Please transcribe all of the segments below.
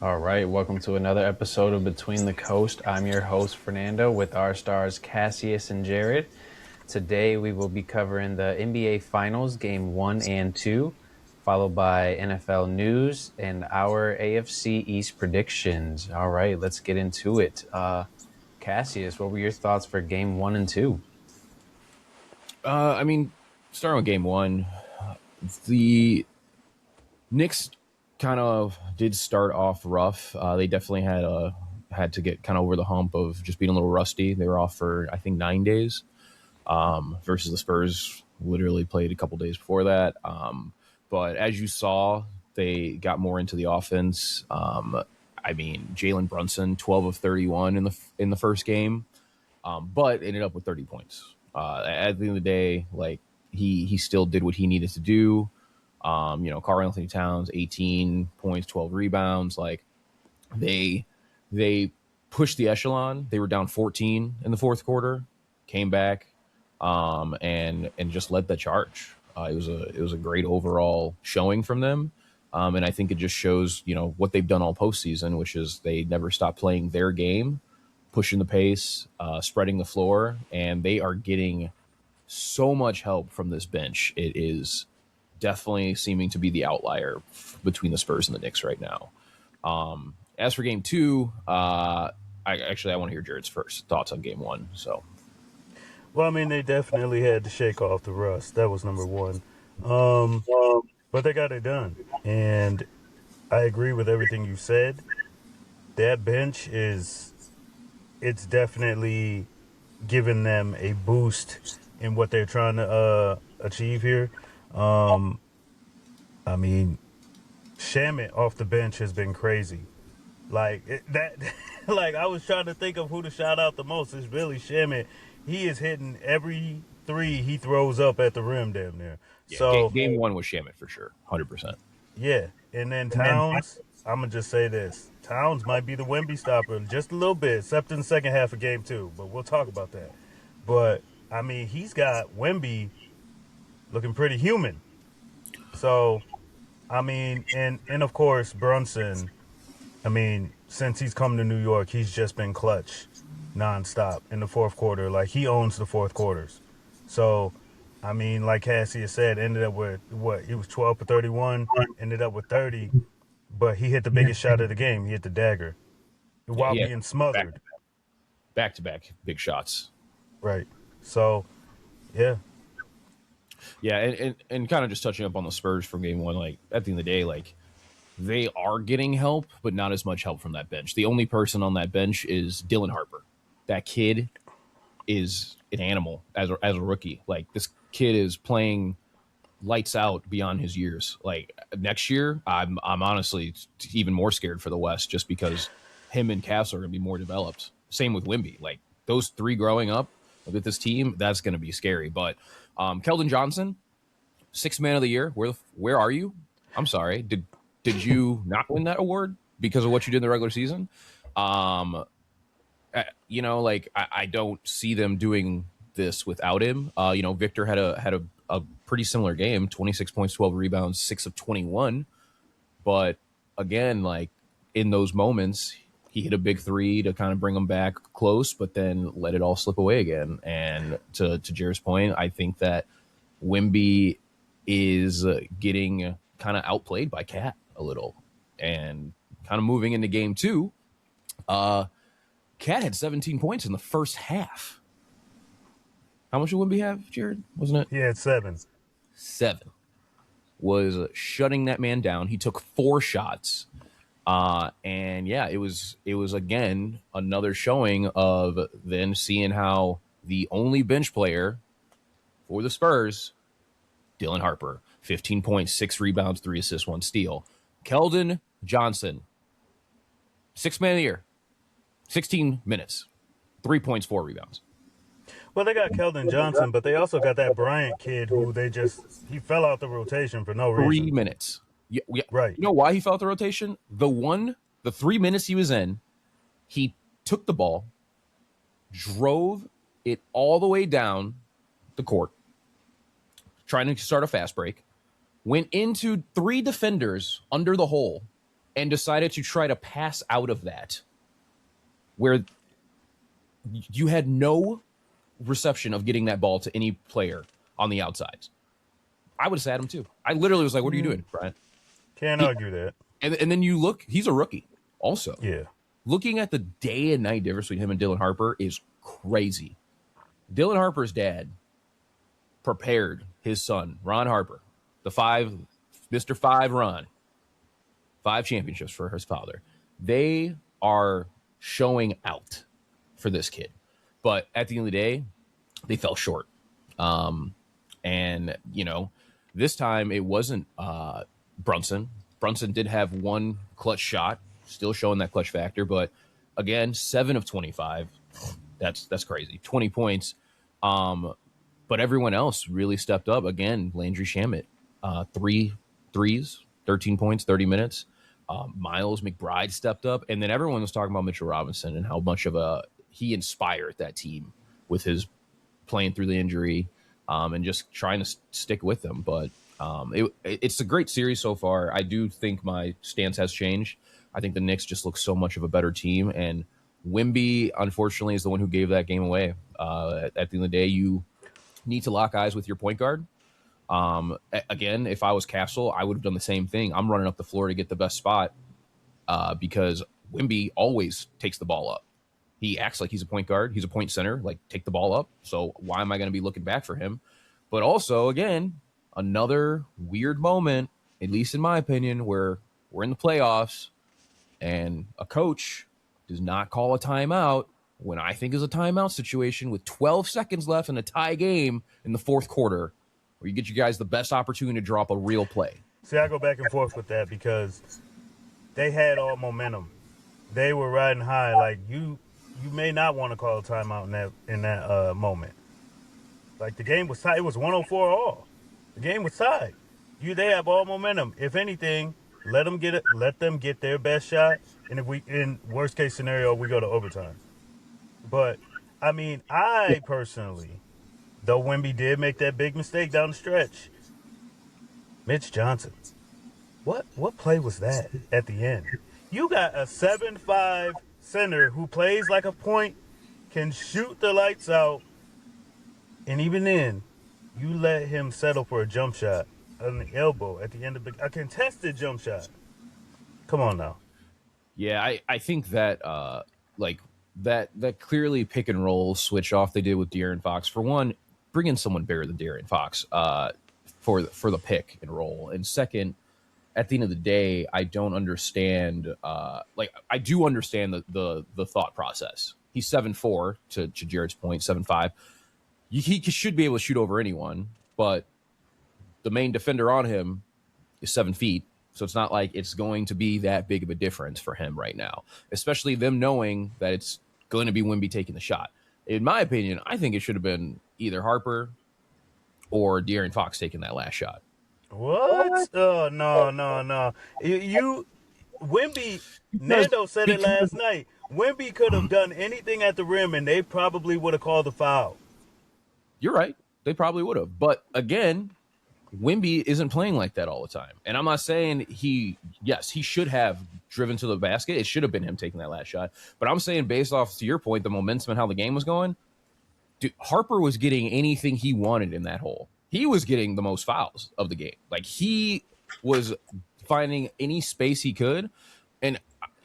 All right, welcome to another episode of Between the Coast. I'm your host, Fernando, with our stars Cassius and Jared. Today we will be covering the NBA Finals, Game 1 and 2, followed by NFL news and our AFC East predictions. All right, let's get into it. Cassius, what were your thoughts for Game 1 and 2? I mean, starting with game one, the Knicks kind of did start off rough. They definitely had to get kind of over the hump of just being a little rusty. They were off for I think 9 days. Versus the Spurs, literally played a couple days before that. But as you saw, they got more into the offense. I mean, Jalen Brunson, 12 of 31 in the first game, but ended up with 30 points. At the end of the day, like he still did what he needed to do. Karl Anthony Towns, 18 points, 12 rebounds. Like they they pushed the echelon. They were down 14 in the fourth quarter, came back, and just led the charge. It was a great overall showing from them. And I think it just shows, what they've done all postseason, which is they never stop playing their game, pushing the pace, spreading the floor, and they are getting so much help from this bench. It is definitely seeming to be the outlier between the Spurs and the Knicks right now. As for game two, I want to hear Jared's first thoughts on game one. So Well, I mean, they definitely had to shake off the rust. That was number one. Um, but they got it done. And I agree with everything you said. That bench it's definitely giving them a boost in what they're trying to achieve here. Um, I mean, Shamit off the bench has been crazy. That, like I was trying to think of who to shout out the most. It's really Shamit. He is hitting every three he throws up at the rim, damn near. yeah, So game one was Shamit for sure, 100%. yeah, and then Towns. I'm gonna just say this: Towns might be the Wemby stopper just a little bit, except in the second half of game two. But we'll talk about that. But I mean, he's got Wemby looking pretty human. So I mean, and of course Brunson. I mean, since he's come to New York, he's just been clutch nonstop in the fourth quarter. Like he owns the fourth quarters. So, I mean, like Cassius said, ended up with what? He was 12 for 31, ended up with 30, but he hit the biggest shot of the game. He hit the dagger Yeah, while he had being smothered. back to back big shots. Right. So, yeah. Yeah, and kind of just touching up on the Spurs from game one, like at the end of the day, like they are getting help, but not as much help from that bench. The only person on that bench is Dylan Harper. That kid is an animal as a rookie. Like this kid is playing lights out beyond his years. Like next year, I'm honestly even more scared for the West just because him and Cass are going to be more developed. Same with Wimby. Like those three growing up with this team, that's going to be scary. But Keldon Johnson, sixth man of the year. Where are you? I'm sorry. Did you not win that award because of what you did in the regular season? Um, like I don't see them doing this without him. Victor had a pretty similar game, 26 points, 12 rebounds, 6 of 21. But again, like in those moments, he hit a big three to kind of bring them back close, but then let it all slip away again. And to Jared's point, I think that Wimby is getting kind of outplayed by Cat a little, and kind of moving into game two. Cat had 17 points in the first half. How much did Wimby have, Jared? Wasn't it He had seven. 7? Was shutting that man down. He took 4 shots. And yeah, it was again another showing of then seeing how the only bench player for the Spurs, Dylan Harper, 15 points, 6 rebounds, 3 assists, 1 steal. Keldon Johnson, 6th man of the year, 16 minutes, 3 points, 4 rebounds. Well, they got Keldon Johnson, but they also got that Bryant kid who he fell out the rotation for no 3 reason. minutes. Yeah. Right. You know why he fell out the rotation? The 3 minutes he was in, he took the ball, drove it all the way down the court, trying to start a fast break, went into 3 defenders under the hole, and decided to try to pass out of that, where you had no reception of getting that ball to any player on the outsides. I would have sat him too. I literally was like, "What are you doing, Brian?" Can't argue that. And then you look, he's a rookie also. Yeah. Looking at the day and night difference between him and Dylan Harper is crazy. Dylan Harper's dad prepared his son, Ron Harper, Mr. 5 Ron, 5 championships for his father. They are showing out for this kid. But at the end of the day, they fell short. And, this time it wasn't Brunson. Brunson did have one clutch shot, still showing that clutch factor. But again, 7 of 25. That's crazy. 20 points. But everyone else really stepped up. Again, Landry Shamet, 3 threes, 13 points, 30 minutes. Miles McBride stepped up. And then everyone was talking about Mitchell Robinson and how much of he inspired that team with his playing through the injury and just trying to stick with them. But it's a great series so far. I do think my stance has changed. I think the Knicks just look so much of a better team. And Wemby, unfortunately, is the one who gave that game away. At the end of the day, you need to lock eyes with your point guard. Again, if I was Castle, I would have done the same thing. I'm running up the floor to get the best spot because Wemby always takes the ball up. He acts like he's a point guard. He's a point center. Like, take the ball up. So why am I going to be looking back for him? But also, again, another weird moment, at least in my opinion, where we're in the playoffs and a coach does not call a timeout when I think is a timeout situation with 12 seconds left in a tie game in the fourth quarter, where you get you guys the best opportunity to drop a real play. See, I go back and forth with that because they had all momentum. They were riding high. Like, you may not want to call a timeout in that moment. Like, the game was tied. It was 104 all. The game was tied. They have all momentum. If anything, let them get their best shot. And if in worst case scenario, we go to overtime. But I mean, I personally, though Wemby did make that big mistake down the stretch, Mitch Johnson, what play was that at the end? You got a 7'5" center who plays like a point, can shoot the lights out, and even then, you let him settle for a jump shot on the elbow at the end of a contested jump shot. Come on now. Yeah, I think that that clearly pick and roll switch off they did with De'Aaron Fox. For one, bring in someone bigger than De'Aaron Fox for the pick and roll. And second, at the end of the day, I don't understand. I do understand the thought process. He's 7'4", to Jared's point, 7'5". He should be able to shoot over anyone, but the main defender on him is 7 feet. So it's not like it's going to be that big of a difference for him right now, especially them knowing that it's going to be Wemby taking the shot. In my opinion, I think it should have been either Harper or De'Aaron Fox taking that last shot. What? Oh, no. Wemby, Nando said it last night. Wemby could have done anything at the rim, and they probably would have called a foul. You're right. They probably would have. But again, Wemby isn't playing like that all the time. And I'm not saying he should have driven to the basket. It should have been him taking that last shot. But I'm saying, based off, to your point, the momentum and how the game was going, dude, Harper was getting anything he wanted in that hole. He was getting the most fouls of the game. Like, he was finding any space he could. And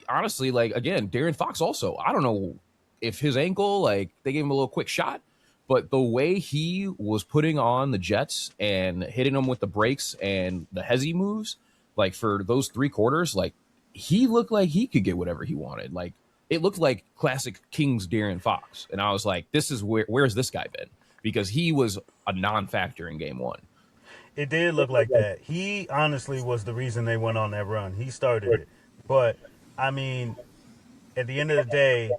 honestly, like, again, De'Aaron Fox also, I don't know if his ankle, like, they gave him a little quick shot. But the way he was putting on the Jets and hitting them with the breaks and the hezzy moves, like, for those 3 quarters, like, he looked like he could get whatever he wanted. Like, it looked like classic Kings De'Aaron Fox. And I was like, this is where's this guy been? Because he was a non-factor in game 1. It did look like that. He honestly was the reason they went on that run. He started it. But, I mean, at the end of the day,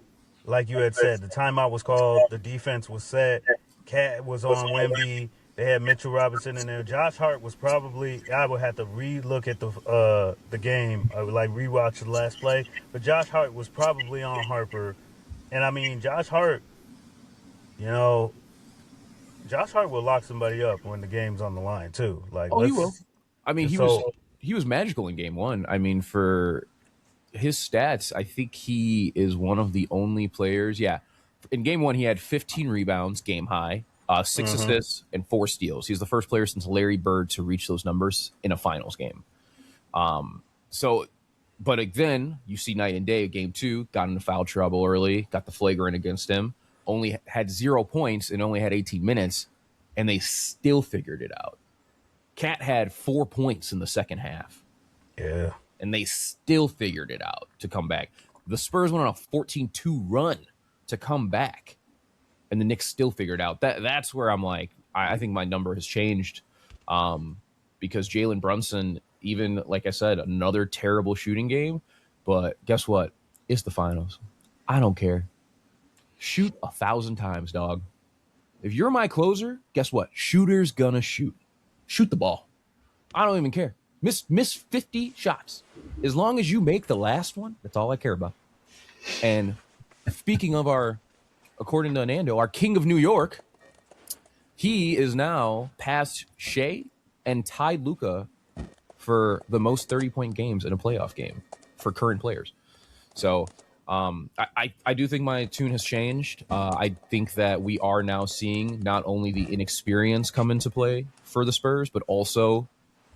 like you had said, the timeout was called. The defense was set. Cat was on Wemby. They had Mitchell Robinson in there. Josh Hart was probably, I would have to re-look at the game. I would rewatch the last play. But Josh Hart was probably on Harper. And, I mean, Josh Hart will lock somebody up when the game's on the line, too. Like, he will. I mean, he was magical in game 1. I mean, for his stats, I think he is one of the only players. Yeah, in game one, he had 15 rebounds, game high, 6 assists, and 4 steals. He's the first player since Larry Bird to reach those numbers in a finals game. So, but then you see night and day. Game two, got into foul trouble early, got the flagrant against him, only had 0 points and only had 18 minutes, and they still figured it out. Cat had 4 points in the second half. Yeah. And they still figured it out to come back. The Spurs went on a 14-2 run to come back, and the Knicks still figured out. That's where I'm like, I think my number has changed, because Jalen Brunson, even like I said, another terrible shooting game, but guess what? It's the finals. I don't care. Shoot 1,000 times, dog. If you're my closer, guess what? Shooter's gonna shoot. Shoot the ball. I don't even care. Miss 50 shots. As long as you make the last one, that's all I care about. And speaking of according to Nando, our king of New York, he is now past Shea and tied Luka for the most 30-point games in a playoff game for current players. So I do think my tune has changed. I think that we are now seeing not only the inexperience come into play for the Spurs, but also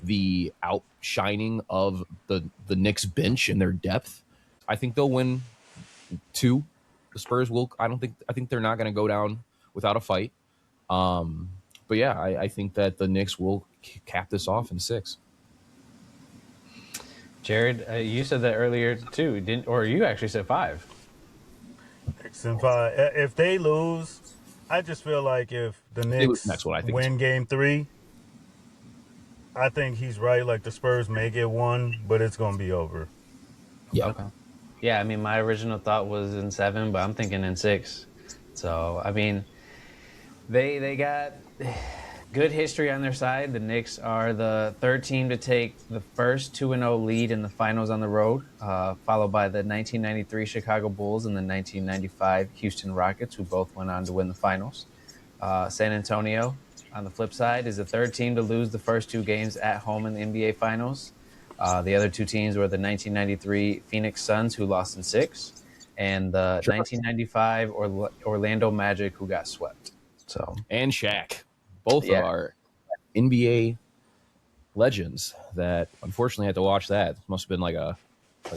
the outshining of the Knicks bench and their depth. I think they'll win 2. The Spurs will. I think they're not going to go down without a fight. But yeah, I think that the Knicks will cap this off in 6. Jared, you said that earlier too, didn't? Or you actually said 5. 6 and 5. If they lose, I just feel like if the Knicks win game 3, I think he's right. Like the Spurs may get 1, but it's going to be over. Yeah. Okay. Yeah, I mean, my original thought was in 7, but I'm thinking in 6. So, I mean, they got good history on their side. The Knicks are the third team to take the first 2-0 lead in the finals on the road, followed by the 1993 Chicago Bulls and the 1995 Houston Rockets, who both went on to win the finals. San Antonio, on the flip side, is the third team to lose the first 2 games at home in the NBA Finals. The other 2 teams were the 1993 Phoenix Suns, who lost in 6, and the 1995 Orlando Magic, who got swept. So, and Shaq. Both are NBA legends that unfortunately had to watch that. It must have been like a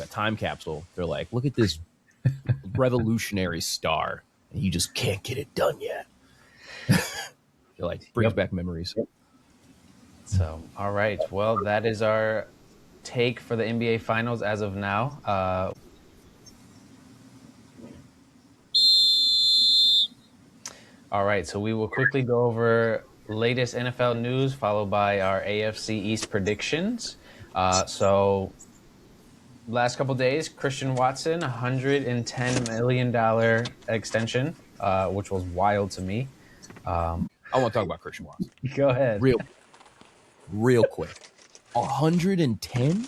time capsule. They're like, look at this revolutionary star, and you just can't get it done yet. You're like, brings back memories. So, all right. Well, that is our take for the NBA Finals as of now. All right, so we will quickly go over latest NFL news, followed by our AFC East predictions. So last couple days, Christian Watson, $110 million extension, which was wild to me. I want to talk about Christian Watson. Go ahead. Real quick. 110?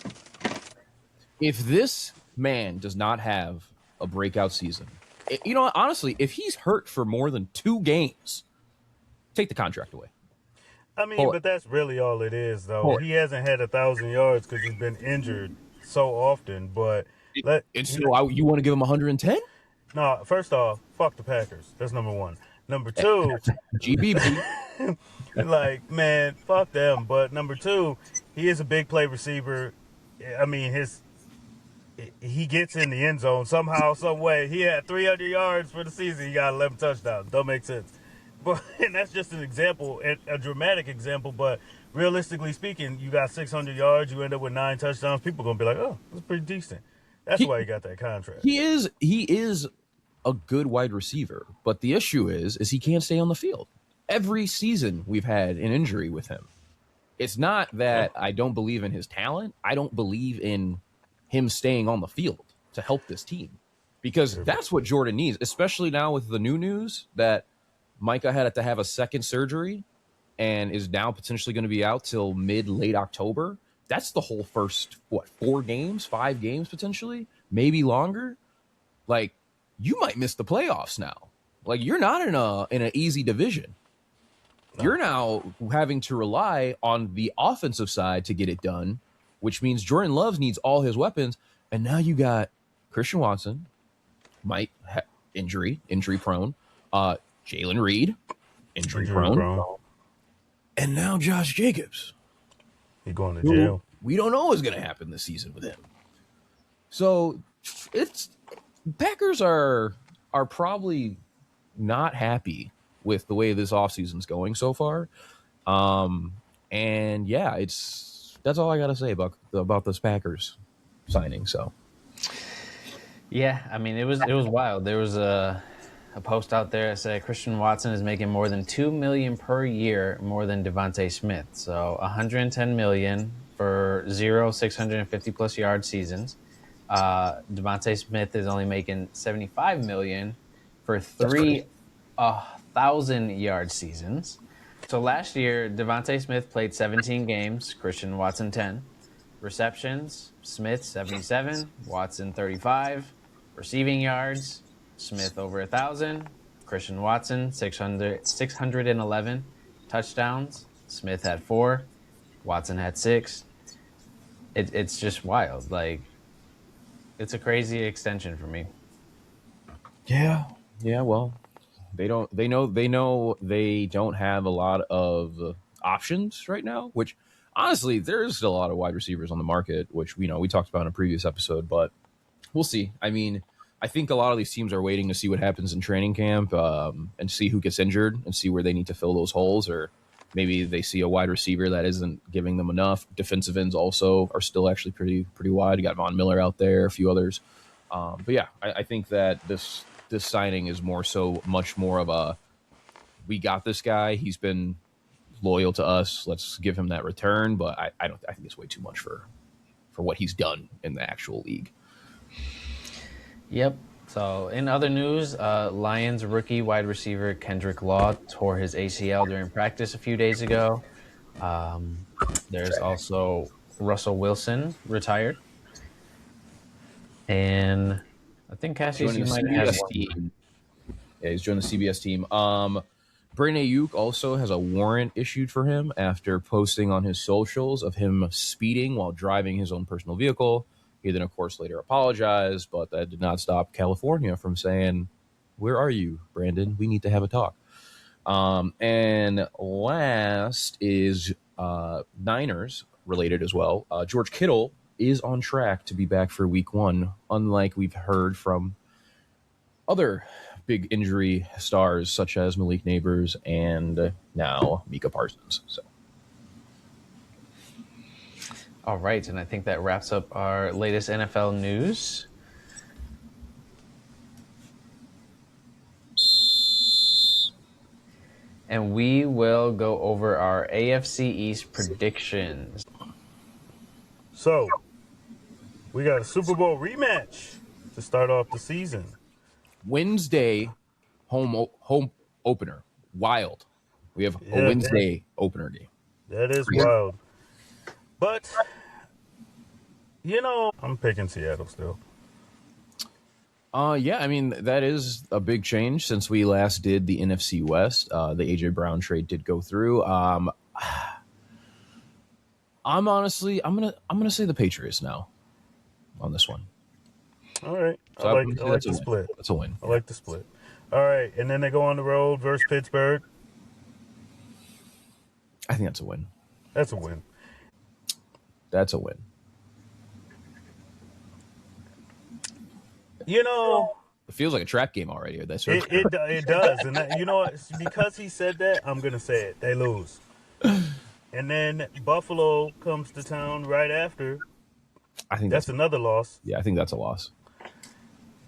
If this man does not have a breakout season, honestly, if he's hurt for more than 2 games, take the contract away. I mean, but that's really all it is, though. He hasn't had 1,000 yards because he's been injured so often. But you want to give him 110? No, first off, fuck the Packers. That's number 1. Number 2, GBB. like, man, fuck them. But number 2, he is a big play receiver. I mean, he gets in the end zone somehow, some way. He had 300 yards for the season. He got 11 touchdowns. Don't make sense. But and that's just an example, a dramatic example. But realistically speaking, you got 600 yards. You end up with 9 touchdowns. People are gonna be like, "Oh, that's pretty decent." That's why he got that contract. He is a good wide receiver, but the issue is he can't stay on the field. Every season we've had an injury with him. It's not that I don't believe in his talent. I don't believe in him staying on the field to help this team, because that's what Jordan needs, especially now with the new news that Micah had to have a second surgery and is now potentially going to be out till late October. That's the whole first, 5 games potentially, maybe longer. Like, you might miss the playoffs now. Like, you're not in an easy division. No. You're now having to rely on the offensive side to get it done, which means Jordan Love needs all his weapons. And now you got Christian Watson, injury prone. Jalen Reed, injury Injury prone. prone. And now Josh Jacobs. He going to who jail. We don't know what's going to happen this season with him. So Packers are probably not happy with the way this offseason's going so far. And yeah, that's all I got to say about this Packers signing. So Yeah, I mean it was wild. There was a post out there that said Christian Watson is making more than $2 million per year more than Devontae Smith. So $110 million for 650 plus yard seasons. Devontae Smith is only making $75 million for 3,000-yard seasons. So last year, Devontae Smith played 17 games, Christian Watson 10. Receptions, Smith 77, Watson 35. Receiving yards, Smith over 1,000, Christian Watson 611. Touchdowns, Smith had 4, Watson had 6. It's just wild. Like, it's a crazy extension for me. yeah, well, they know they don't have a lot of options right now, which honestly, there's still a lot of wide receivers on the market, which we talked about in a previous episode, but we'll see. I mean, I think a lot of these teams are waiting to see what happens in training camp, and see who gets injured and see where they need to fill those holes, or maybe they see a wide receiver that isn't giving them enough. Defensive ends also are still actually pretty wide. You got Von Miller out there, a few others. But yeah, I think that this signing is much more of a, we got this guy. He's been loyal to us. Let's give him that return. But I think it's way too much for what he's done in the actual league. Yep. So in other news, Lions rookie wide receiver Kendrick Law tore his ACL during practice a few days ago. There's also Russell Wilson retired. And I think Cassius, you might have one. Team. Yeah, he's joined the CBS team. Brandon Ayuk also has a warrant issued for him after posting on his socials of him speeding while driving his own personal vehicle. He then, of course, later apologized, but that did not stop California from saying, "Where are you, Brandon? We need to have a talk." And last is Niners related as well. George Kittle is on track to be back for week 1, unlike we've heard from other big injury stars such as Malik Neighbors and now Micah Parsons. So, all right, and I think that wraps up our latest NFL news. And we will go over our AFC East predictions. So, we got a Super Bowl rematch to start off the season. Wednesday home opener. Wild. We have a Wednesday opener game. That is wild. But, I'm picking Seattle still. Yeah, I mean, that is a big change since we last did the NFC West. The A.J. Brown trade did go through. I'm gonna say the Patriots now on this one. All right. So I like the split. That's a win. I like the split. All right. And then they go on the road versus Pittsburgh. I think that's a win. That's a win. That's a win. It feels like a trap game already. That's right. It does. And because he said that, I'm going to say it. They lose. And then Buffalo comes to town right after. I think that's another loss. Yeah, I think that's a loss.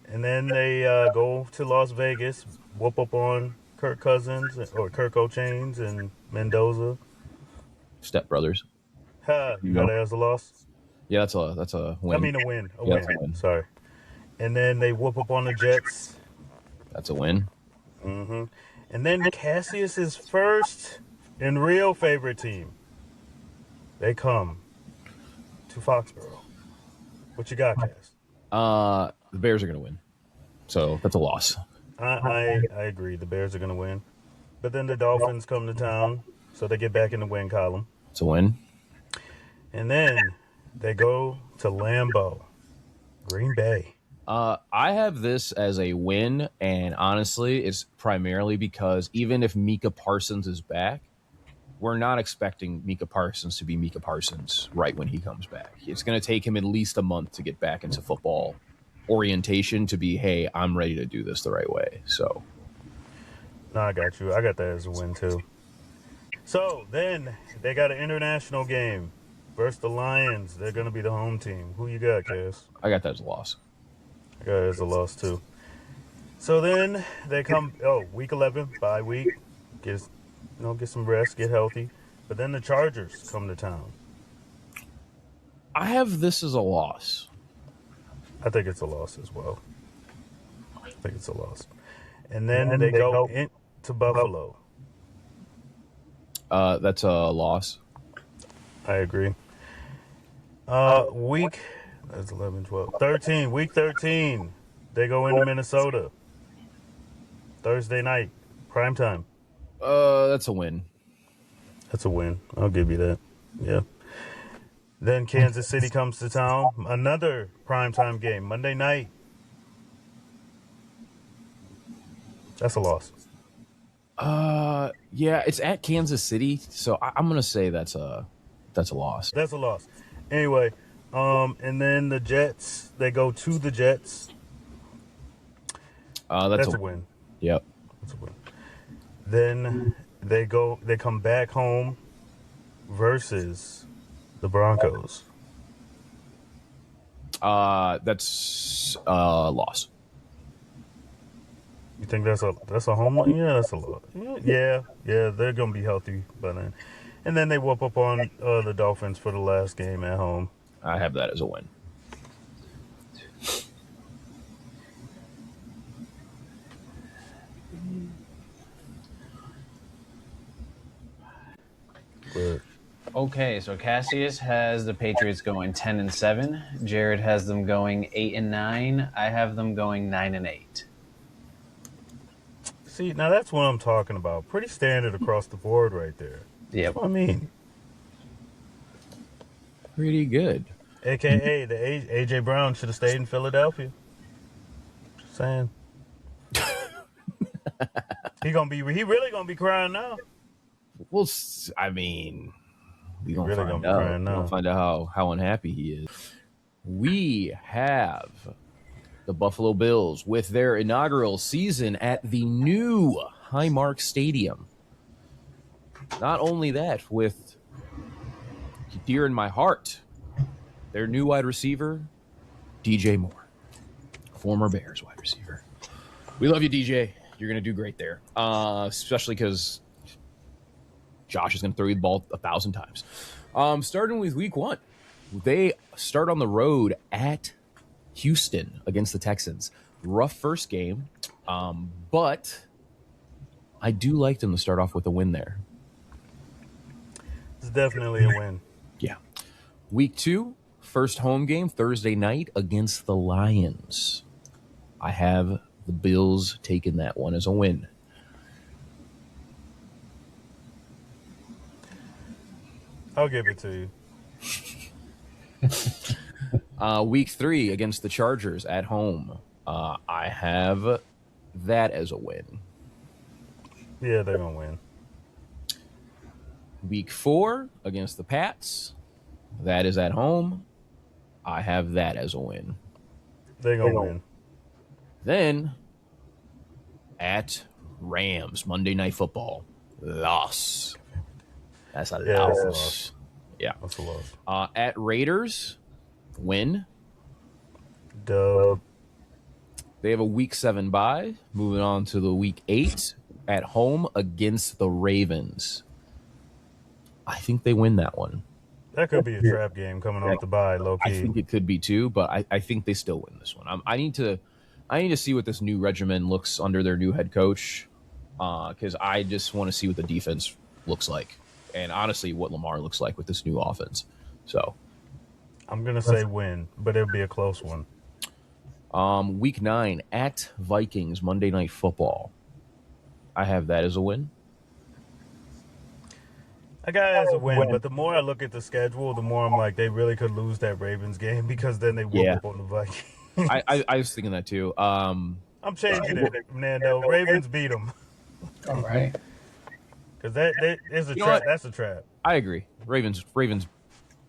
And then they go to Las Vegas, whoop up on Kirk Cousins or Kirk O'Chains and Mendoza. Step Brothers. That was a loss? Yeah, that's a win. I mean a win. A win. Sorry. And then they whoop up on the Jets. That's a win. Mm-hmm. And then Cassius's first and real favorite team. They come to Foxborough. What you got, Cass? The Bears are going to win. So that's a loss. I agree. The Bears are going to win. But then the Dolphins come to town, so they get back in the win column. It's a win. And then they go to Lambeau. Green Bay. I have this as a win, and honestly, it's primarily because even if Micah Parsons is back, we're not expecting Micah Parsons to be Micah Parsons right when he comes back. It's going to take him at least a month to get back into football orientation to be, hey, I'm ready to do this the right way. So, No, I got you. I got that as a win too. So then they got an international game versus the Lions. They're gonna be the home team. Who you got, Cass? I got that as a loss. I got it as a loss too. So then they come. Oh, week 11, bye week. Get some rest, get healthy. But then the Chargers come to town. I have this as a loss. I think it's a loss as well. I think it's a loss. And then they go into Buffalo. That's a loss. I agree. Week that's 11, 12, 13. Week 13. They go into Minnesota. Thursday night, prime time. That's a win. That's a win. I'll give you that. Yeah. Then Kansas City comes to town. Another primetime game, Monday night. That's a loss. Yeah, it's at Kansas City, so I'm gonna say that's a loss. That's a loss. Anyway, and then the Jets, they go to the Jets. That's a win. Yep. That's a win. Then they come back home versus the Broncos. That's a loss. You think that's a home run? Yeah, that's a lot. Yeah, they're gonna be healthy by then. And then they whoop up on the Dolphins for the last game at home. I have that as a win. But Okay, so Cassius has the Patriots going 10-7. Jared has them going 8-9. I have them going 9-8. see, now that's what I'm talking about. Pretty standard across the board right there. Yep. That's what I mean. Pretty good. AKA the AJ Brown should have stayed in Philadelphia. Just saying. He really gonna be crying now. Well, I mean, we gonna really find gonna be crying out. now. We're gonna find out how unhappy he is. We have the Buffalo Bills with their inaugural season at the new Highmark Stadium. Not only that, with dear in my heart, their new wide receiver, DJ Moore, former Bears wide receiver. We love you, DJ. You're going to do great there, especially because Josh is going to throw you the ball 1,000 times. Starting with week 1, they start on the road at Houston against the Texans. Rough first game, but I do like them to start off with a win there. It's definitely a win. Yeah. Week 2, first home game, Thursday night against the Lions. I have the Bills taking that one as a win. I'll give it to you. Week 3 against the Chargers at home. I have that as a win. Yeah, they're gonna win. Week 4 against the Pats. That is at home. I have that as a win. They're gonna win. Then at Rams, Monday Night Football. Loss. That's a Yeah, that's a loss. loss. Yeah. That's a loss. At Raiders, win. Dub. They have a week 7 bye. Moving on to the week 8 at home against the Ravens. I think they win that one. That could be a trap game coming off the bye, low I key. think it could be too, but I think they still win this one. I need to see what this new regimen looks under their new head coach, because I just want to see what the defense looks like, and honestly, what Lamar looks like with this new offense. So, I'm gonna say win, but it'll be a close one. week 9 at Vikings, Monday Night Football. I have that as a win. I got it as a win, but the more I look at the schedule, the more I'm like, they really could lose that Ravens game because then they whoop up on the Vikings. I was thinking that too. I'm changing it, Nando. Ravens beat them All right. because that is a You know trap. what? That's a trap. I agree. Ravens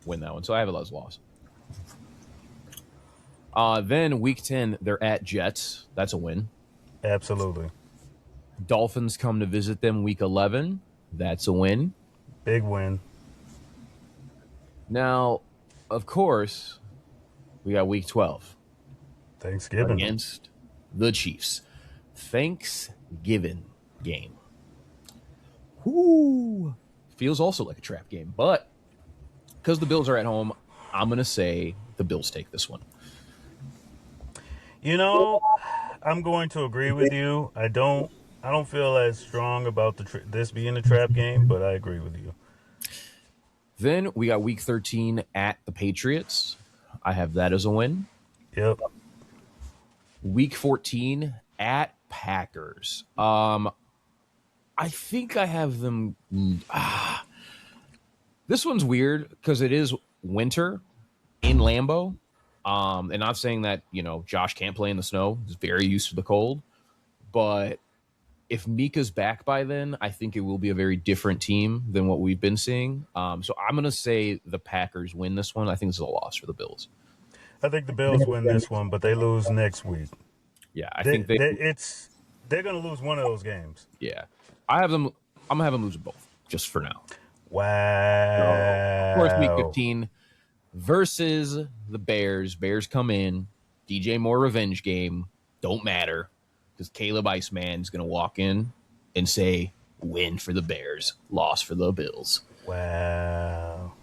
win that one, so I have it as loss. Then week 10, they're at Jets. That's a win. Absolutely, Dolphins come to visit them week 11. That's a win. big win. Now, of course, we got week 12 Thanksgiving. against the Chiefs. Thanksgiving game. Whoo! Feels also like a trap game, but because the Bills are at home, I'm going to say the Bills take this one. You know, I'm going to agree with you. I don't feel as strong about this being a trap game, but I agree with you. Then we got week 13 at the Patriots. I have that as a win. Yep. Week 14 at Packers. I think I have them. This one's weird because it is winter in Lambeau. And not saying that, Josh can't play in the snow. He's very used to the cold. But if Mika's back by then, I think it will be a very different team than what we've been seeing. So I'm going to say the Packers win this one. I think this is a loss for the Bills. I think the Bills win this one, but they lose next week. Yeah, I think they're going to lose one of those games. Yeah, I have them. I'm gonna have them lose both just for now. Wow. Of course, week 15 versus the Bears. Bears come in. DJ Moore revenge game. Don't matter because Caleb Iceman's gonna walk in and say, "Win for the Bears, loss for the Bills." Wow.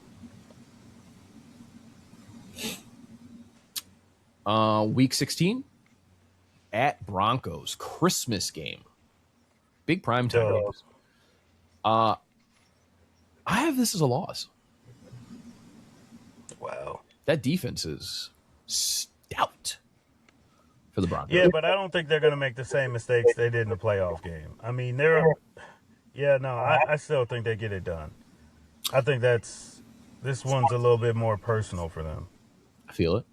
Week 16 at Broncos. Christmas game. Big prime time games. I have this as a loss. Wow. That defense is stout for the Broncos. Yeah, but I don't think they're going to make the same mistakes they did in the playoff game. I mean, I still think they get it done. I think this one's a little bit more personal for them. I feel it.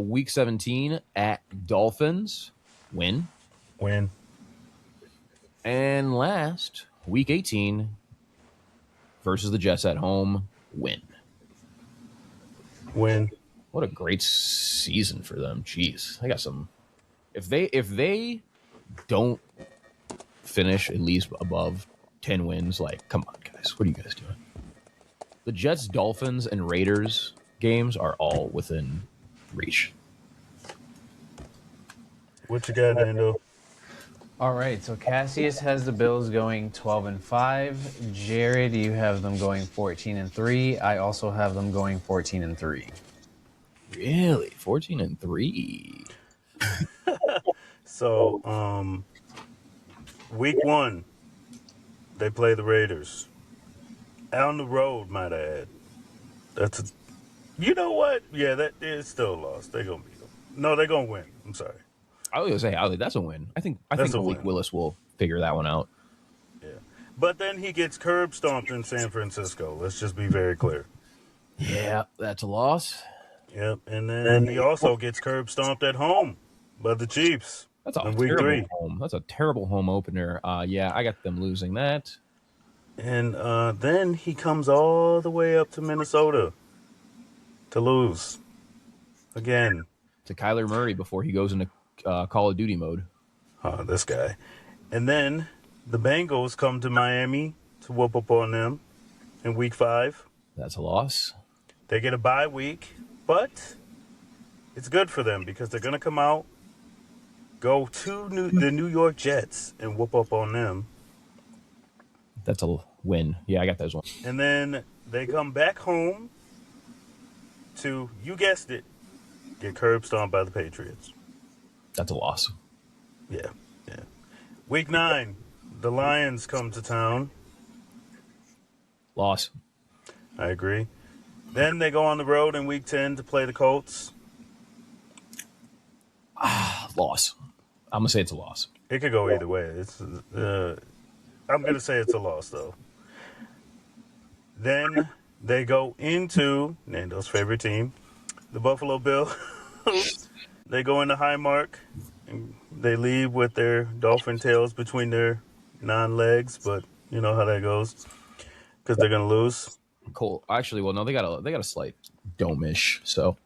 Week 17 at Dolphins, win. Win. And last, week 18 versus the Jets at home, win. Win. What a great season for them. Jeez. They got some. If they don't finish at least above 10 wins, like, come on, guys. What are you guys doing? The Jets, Dolphins, and Raiders games are all within reach. What you got, Nando? All right, so Cassius has the Bills going 12-5. Jared, you have them going 14-3. I also have them going 14-3. Really? 14-3. So, week 1, they play the Raiders. On the road, might I add. You know what? Yeah, that is still a loss. They're going to beat them. No, they're going to win. I'm sorry. I was going to say, that's a win. I think Malik Willis will figure that one out. Yeah. But then he gets curb stomped in San Francisco. Let's just be very clear. Yeah, that's a loss. Yep. And then he also gets curb stomped at home by the Chiefs. That's a week 3. Home. That's a terrible home opener. Yeah, I got them losing that. And then he comes all the way up to Minnesota to lose again. To Kyler Murray before he goes into Call of Duty mode. This guy. And then the Bengals come to Miami to whoop up on them in week 5. That's a loss. They get a bye week, but it's good for them because they're going to come out, go to the New York Jets and whoop up on them. That's a win. Yeah, I got those one. And then they come back home to, you guessed it, get curb stomped by the Patriots. That's a loss. Yeah. Week 9, the Lions come to town. Loss. I agree. Then they go on the road in week 10 to play the Colts. Loss. I'm going to say it's a loss. It could go either way. I'm going to say it's a loss, though. Then they go into Nando's favorite team, the Buffalo Bills. they go into high mark, and they leave with their dolphin tails between their non-legs, but you know how that goes because they're gonna lose. Cool. Actually, well, no, they got a slight dome-ish, so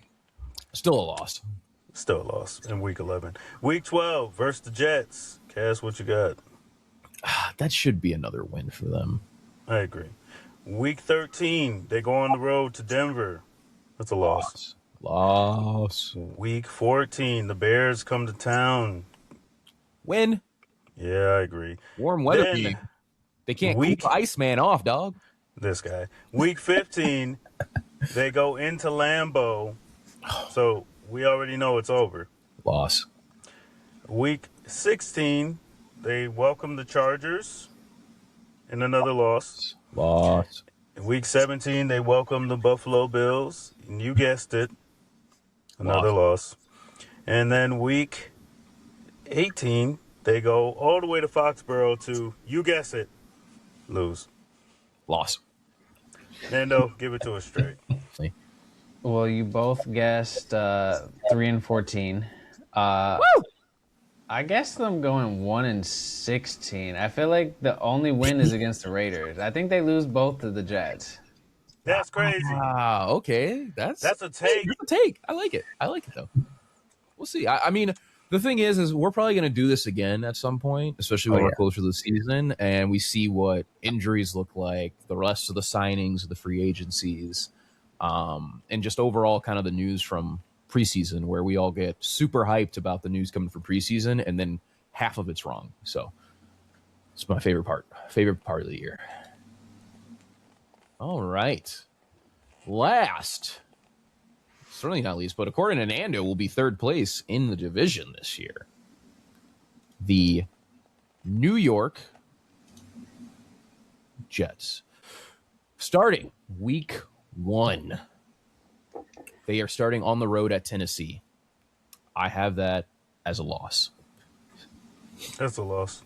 still a loss. Still a loss in week 11. Week 12 versus the Jets. Cass, what you got? That should be another win for them. I agree. Week 13, they go on the road to Denver. That's a loss. Loss. Week 14, the Bears come to town. Win. Yeah, I agree. Warm weather. Then, They can't keep the Iceman off, dog. This guy. Week 15, they go into Lambeau. So we already know it's over. Loss. Week 16, they welcome the Chargers in another loss. Loss. In week 17, they welcome the Buffalo Bills. And you guessed it, another loss. And then week 18, they go all the way to Foxborough to, you guess it, lose. Loss. Nando, give it to us straight. Well, you both guessed 3 and 14. Woo! I guess I'm going 1 and 16. I feel like the only win is against the Raiders. I think they lose both to the Jets. That's crazy. Okay. That's a take. That's a take. I like it though. We'll see. I mean, the thing is we're probably going to do this again at some point, especially when we're closer to the season and we see what injuries look like, the rest of the signings, the free agencies, and just overall kind of the news from preseason, where we all get super hyped about the news coming from preseason and then half of it's wrong. So it's my favorite part of the year. All right. Last, certainly not least, but according to Nando, will be third place in the division this year. The New York Jets. Starting week 1. They are starting on the road at Tennessee. I have that as a loss. That's a loss.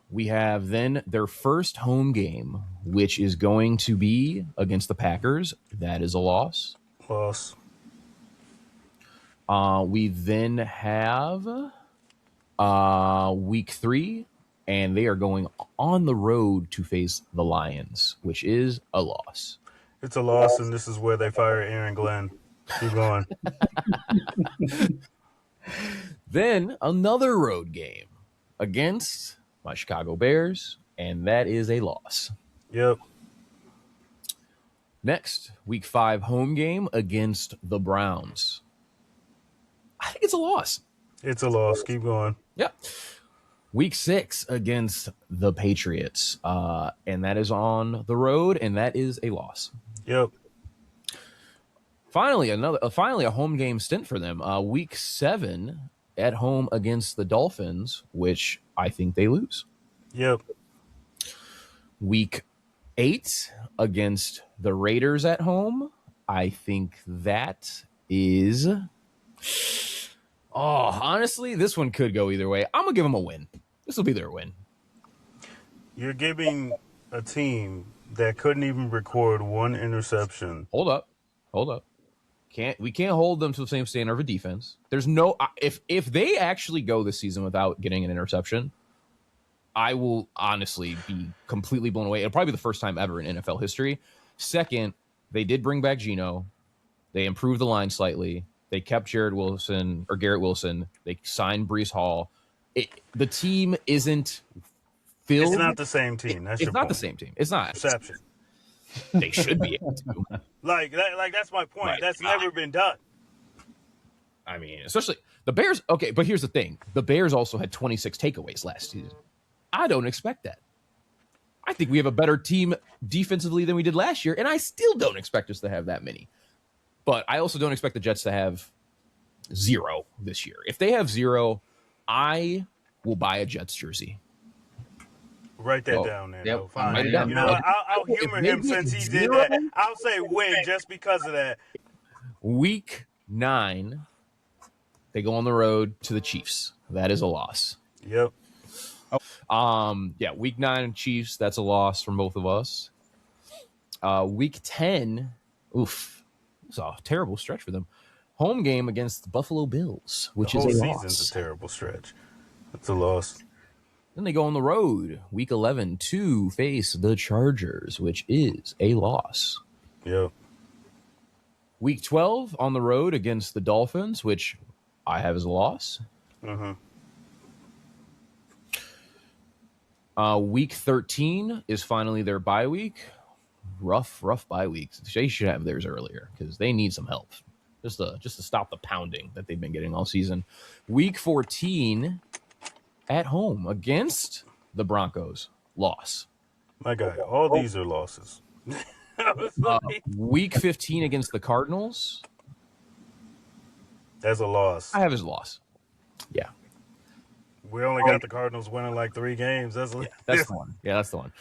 We have then their first home game, which is going to be against the Packers. That is a loss. Loss. We then have week 3, and they are going on the road to face the Lions, which is a loss. It's a loss, and this is where they fire Aaron Glenn. Keep going. Then another road game against my Chicago Bears, and that is a loss. Yep. Next, week 5 home game against the Browns. I think it's a loss. It's a loss. Keep going. Yep. Week 6 against the Patriots, and that is on the road, and that is a loss. Yep. Finally, a home game stint for them. Week 7 at home against the Dolphins, which I think they lose. Yep. Week 8 against the Raiders at home. I think that is... honestly, this one could go either way. I'm going to give them a win. This will be their win. You're giving a team that couldn't even record one interception. Hold up. We can't hold them to the same standard of a defense. There's no if they actually go this season without getting an interception, I will honestly be completely blown away. It'll probably be the first time ever in NFL history. Second, they did bring back Geno. They improved the line slightly. They kept Garrett Wilson. They signed Breece Hall. The team isn't filled. It's not the same team. It's not the same team. It's not. Interception. They should be able to. Like that's my point. Right. That's never been done. I mean, especially the Bears. Okay, but here's the thing. The Bears also had 26 takeaways last season. I don't expect that. I think we have a better team defensively than we did last year, and I still don't expect us to have that many. But I also don't expect the Jets to have 0 this year. If they have 0, I will buy a Jets jersey. Write that down there. Yep. Fine. You know what? I'll humor him since he did that. I'll say win just because of that. Week 9, they go on the road to the Chiefs. That is a loss. Yep. Week 9 Chiefs, that's a loss from both of us. Week 10, it's a terrible stretch for them. home game against the Buffalo Bills, which The is whole a season's loss. a terrible stretch. It's a loss. Then they go on the road, week 11, to face the Chargers, which is a loss. Yeah. Week 12 on the road against the Dolphins, which I have as a loss. Mm-hmm. Week 13 is finally their bye week. Rough bye weeks. They should have theirs earlier because they need some help. Just to stop the pounding that they've been getting all season. Week 14 at home against the Broncos. Loss. My guy, all these are losses. I was like, Week 15 against the Cardinals. that's a loss. I have his loss. Yeah. We only got the Cardinals winning like 3 games. That's the one. Yeah, that's the one.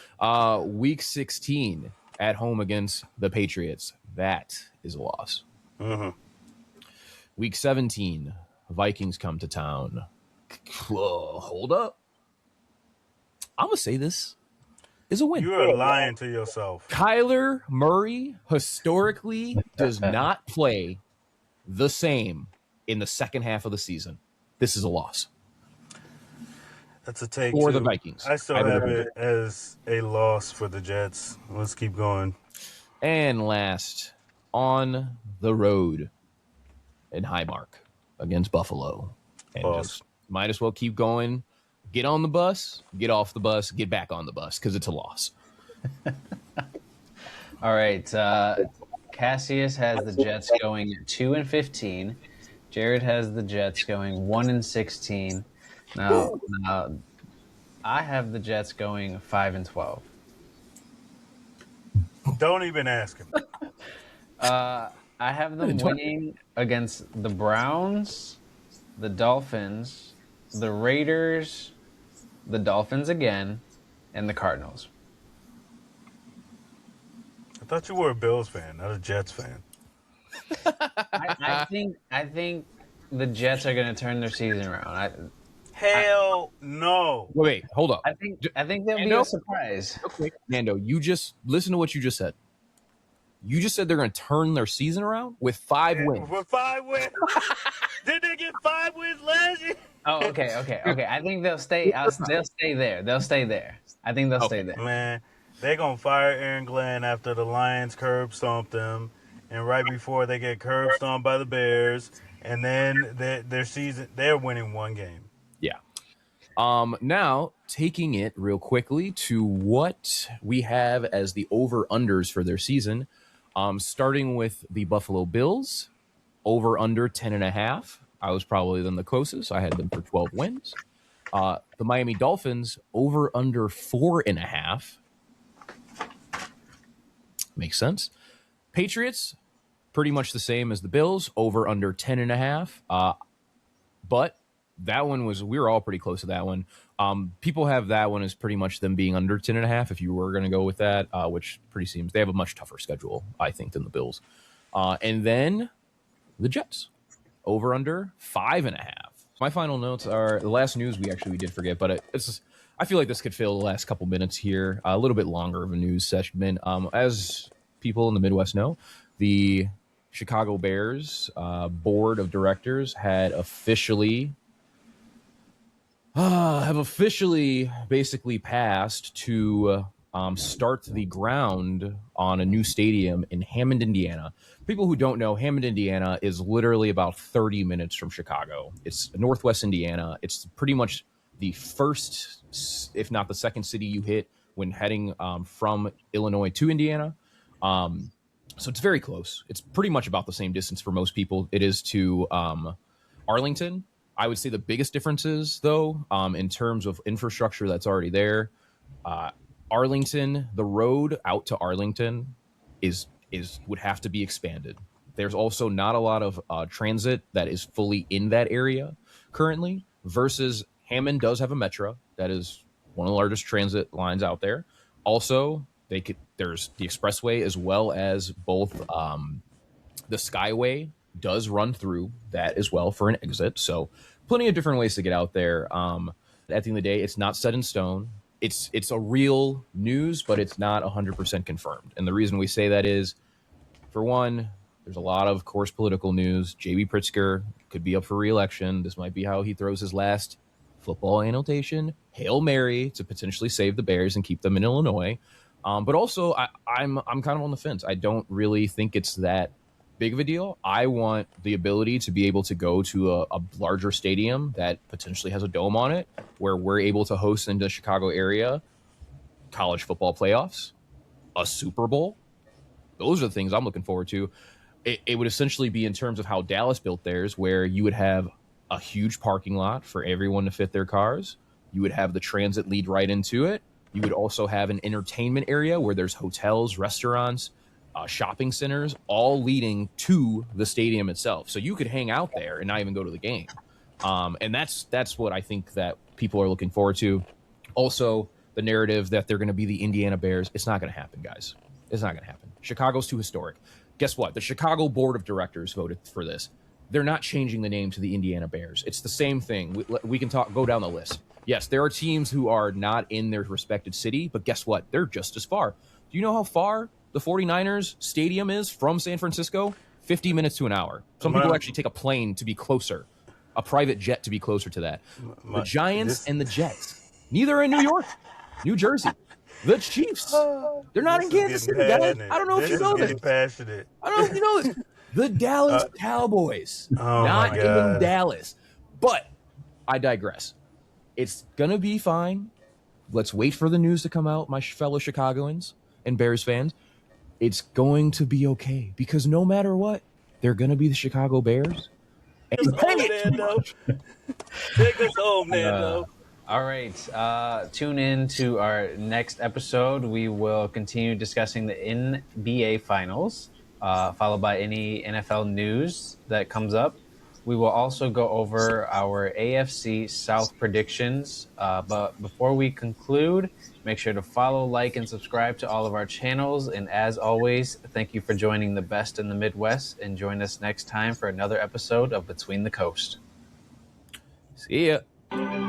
Week 16 at home against the Patriots. That is a loss. Mm-hmm. Week 17, Vikings come to town. Whoa, hold up. I'm going to say this is a win. You are lying to yourself. Kyler Murray historically does not play the same in the second half of the season. This is a loss. That's a take For too. the Vikings. I still have it as a loss for the Jets. Let's keep going. And last, on the road in Highmark against Buffalo. And just might as well keep going. Get on the bus, get off the bus, get back on the bus, because it's a loss. All right. Cassius has the Jets going 2-15. Jared has the Jets going 1-16. Now, I have the Jets going 5-12. Don't even ask him. I have them winning against the Browns, the Dolphins, the Raiders, the Dolphins again, and the Cardinals. I thought you were a Bills fan, not a Jets fan. I think the Jets are going to turn their season around. Hell no. Wait, hold up. I think they'll be a surprise. Okay, Nando, you just listen to what you just said. You just said they're going to turn their season around with 5 wins. With 5 wins. Did they get 5 wins last year? Oh, okay. I think they'll stay. They'll stay there. They'll stay there. I think they'll stay there. Man, they're going to fire Aaron Glenn after the Lions curb stomped them, and right before they get curb stomped by the Bears, and then their season, they're winning 1 game. Yeah. Now, taking it real quickly to what we have as the over-unders for their season, starting with the Buffalo Bills, over-under 10.5. I was probably them the closest. I had them for 12 wins. The Miami Dolphins, over-under 4.5. Makes sense. Patriots, pretty much the same as the Bills, over-under 10.5. But that one we were all pretty close to that one. People have that one as pretty much them being under 10.5 if you were going to go with that, which pretty seems they have a much tougher schedule, I think, than the Bills. And then the Jets, over under 5.5. My final notes are the last news we did forget, but I feel like this could fill the last couple minutes here, a little bit longer of a news segment. As people in the Midwest know, the Chicago Bears board of directors have officially basically passed to start the ground on a new stadium in Hammond, Indiana. People who don't know, Hammond, Indiana is literally about 30 minutes from Chicago. It's Northwest Indiana. It's pretty much the first, if not the second city you hit when heading from Illinois to Indiana. So it's very close. It's pretty much about the same distance for most people it is to Arlington. I would say the biggest differences, though, in terms of infrastructure that's already there, Arlington, the road out to Arlington would have to be expanded. There's also not a lot of transit that is fully in that area currently, versus Hammond does have a metro that is one of the largest transit lines out there. Also, there's the expressway as well as both the Skyway does run through that as well for an exit. So plenty of different ways to get out there. At the end of the day, it's not set in stone. It's a real news, but it's not 100% confirmed. And the reason we say that is, for one, There's a lot of course political news. JB Pritzker could be up for re-election. This might be how he throws his last football annotation, Hail Mary, to potentially save the Bears and keep them in Illinois. But also, I'm kind of on the fence. I don't really think it's that big of a deal. I want the ability to be able to go to a larger stadium that potentially has a dome on it, where we're able to host in the Chicago area college football playoffs, a Super Bowl. Those are the things I'm looking forward to. It would essentially be in terms of how Dallas built theirs, where you would have a huge parking lot for everyone to fit their cars. You would have the transit lead right into it. You would also have an entertainment area where there's hotels, restaurants, shopping centers, all leading to the stadium itself. So you could hang out there and not even go to the game. And that's what I think that people are looking forward to. Also, the narrative that they're going to be the Indiana Bears. It's not going to happen, guys. It's not going to happen. Chicago's too historic. Guess what? The Chicago Board of Directors voted for this. They're not changing the name to the Indiana Bears. It's the same thing. We can go down the list. Yes, there are teams who are not in their respected city, but guess what? They're just as far. Do you know how far the 49ers stadium is from San Francisco? 50 minutes to an hour. Some people actually take a plane to be closer, a private jet to be closer to that. The Giants and the Jets, neither are in New York, New Jersey. The Chiefs, they're not in Kansas City, guys. I don't know if you know this. Passionate. I don't know if you know this. The Dallas Cowboys, not in Dallas. But I digress. It's going to be fine. Let's wait for the news to come out, my fellow Chicagoans and Bears fans. It's going to be okay because no matter what, they're going to be the Chicago Bears. And Take us home, Nando. All right. Tune in to our next episode. We will continue discussing the NBA Finals, followed by any NFL news that comes up. We will also go over our AFC South predictions. But before we conclude, make sure to follow, like, and subscribe to all of our channels. And as always, thank you for joining the best in the Midwest. And join us next time for another episode of Between the Coast. See ya.